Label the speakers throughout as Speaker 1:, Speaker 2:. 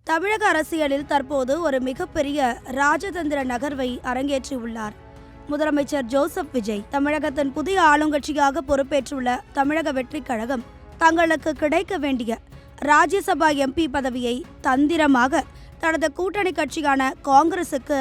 Speaker 1: தமிழக அரசியலில் தற்போது ஒரு மிகப்பெரிய ராஜதந்திர நகர்வை அரங்கேற்றியுள்ளார் முதலமைச்சர் ஜோசப் விஜய். தமிழகத்தின் புதிய ஆளுங்கட்சியாக பொறுப்பேற்றுள்ள தமிழக வெற்றிக் கழகம் தங்களுக்கு கிடைக்க வேண்டிய ராஜ்யசபா எம்பி பதவியை தந்திரமாக தனது கூட்டணி கட்சியான காங்கிரசுக்கு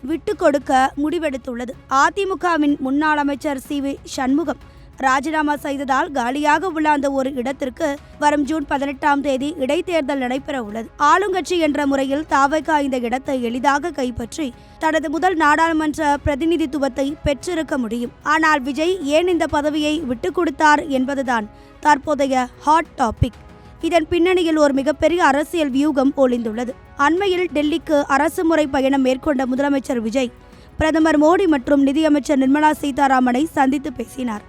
Speaker 1: விட்டு கொடுக்க முடிவெடுத்துள்ளது. அதிமுகவின் முன்னாள் அமைச்சர் சி.வி. சண்முகம் ராஜினாமா செய்ததால் காலியாக உள்ள அந்த ஒரு இடத்திற்கு வரும் ஜூன் 18ஆம் தேதி இடைத்தேர்தல் நடைபெற உள்ளது. ஆளுங்கட்சி என்ற முறையில் தாவேகா இந்த இடத்தை எளிதாக கைப்பற்றி தனது முதல் நாடாளுமன்ற பிரதிநிதித்துவத்தை பெற்றிருக்க முடியும். ஆனால் விஜய் ஏன் இந்த பதவியை விட்டுக் கொடுத்தார் என்பதுதான் தற்போதைய ஹாட் டாபிக். இதன் பின்னணியில் ஒரு மிகப்பெரிய அரசியல் வியூகம் ஒளிந்துள்ளது. அண்மையில் டெல்லிக்கு அரசு முறை பயணம் மேற்கொண்ட முதலமைச்சர் விஜய் பிரதமர் மோடி மற்றும் நிதியமைச்சர் நிர்மலா சீதாராமனை சந்தித்து பேசினார்.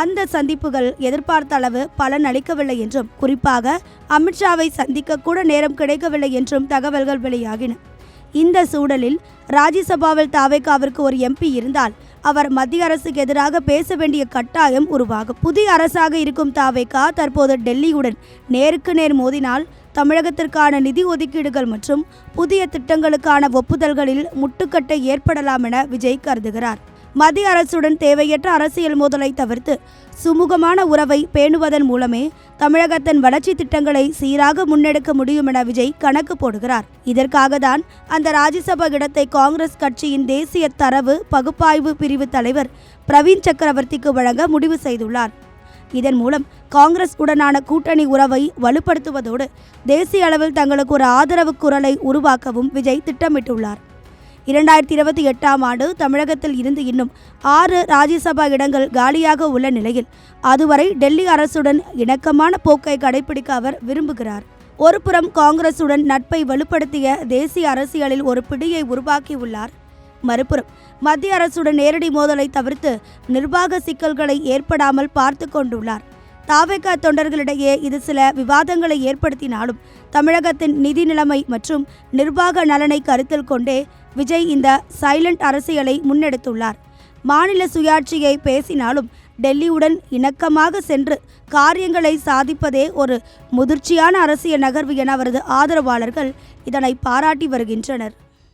Speaker 1: அந்த சந்திப்புகள் எதிர்பார்த்த அளவு பலன் அளிக்கவில்லை என்றும், குறிப்பாக அமித்ஷாவை சந்திக்க கூட நேரம் கிடைக்கவில்லை என்றும் தகவல்கள் வெளியாகின. இந்த சூழலில் ராஜ்யசபாவில் தாவேகாவிற்கு ஒரு எம்பி இருந்தால் அவர் மத்திய அரசுக்கு எதிராக பேச வேண்டிய கட்டாயம் உருவாகும். புதிய அரசாக இருக்கும் தாவேகா தற்போது டெல்லியுடன் நேருக்கு நேர் மோதினால் தமிழகத்திற்கான நிதி ஒதுக்கீடுகள் மற்றும் புதிய திட்டங்களுக்கான ஒப்புதல்களில் முட்டுக்கட்டை ஏற்படலாம் என விஜய் கருதுகிறார். மத்திய அரசுடன் தேவையற்ற அரசியல் மோதலை தவிர்த்து சுமூகமான உறவை பேணுவதன் மூலமே தமிழகத்தின் வளர்ச்சி திட்டங்களை சீராக முன்னெடுக்க முடியும் என விஜய் கணக்கு போடுகிறார். இதற்காக தான் அந்த ராஜ்யசபா இடத்தை காங்கிரஸ் கட்சியின் தேசிய தரவு பகுப்பாய்வு பிரிவு தலைவர் பிரவீன் சக்கரவர்த்திக்கு வழங்க முடிவு செய்துள்ளார். இதன் மூலம் காங்கிரஸ் உடனான கூட்டணி உறவை வலுப்படுத்துவதோடு தேசிய அளவில் தங்களுக்கு ஒரு ஆதரவு குரலை உருவாக்கவும் விஜய் திட்டமிட்டுள்ளார். 2028ஆம் ஆண்டு தமிழகத்தில் இருந்து இன்னும் 6 ராஜ்யசபா இடங்கள் காலியாக உள்ள நிலையில் அதுவரை டெல்லி அரசுடன் இணக்கமான போக்கை கடைபிடிக்க அவர் விரும்புகிறார். ஒருபுறம் காங்கிரசுடன் நட்பை வலுப்படுத்திய தேசிய அரசியலில் ஒரு பிடியை உருவாக்கியுள்ளார். மறுபுறம் மத்திய அரசுடன் நேரடி மோதலை தவிர்த்து நிர்வாக சிக்கல்களை ஏற்படாமல் பார்த்து கொண்டுள்ளார். தாவேகா தொண்டர்களிடையே இது சில விவாதங்களை ஏற்படுத்தினாலும் தமிழகத்தின் நிதி நிலைமை மற்றும் நிர்வாக நலனை கருத்தில் கொண்டே விஜய் இந்த சைலண்ட் அரசியலை முன்னெடுத்துள்ளார். மாநில சுயாட்சியை பேசினாலும் டெல்லியுடன் இணக்கமாக சென்று காரியங்களை சாதிப்பதே ஒரு முதிர்ச்சியான அரசியல் நகர்வு என அவரது ஆதரவாளர்கள் இதனை பாராட்டி வருகின்றனர்.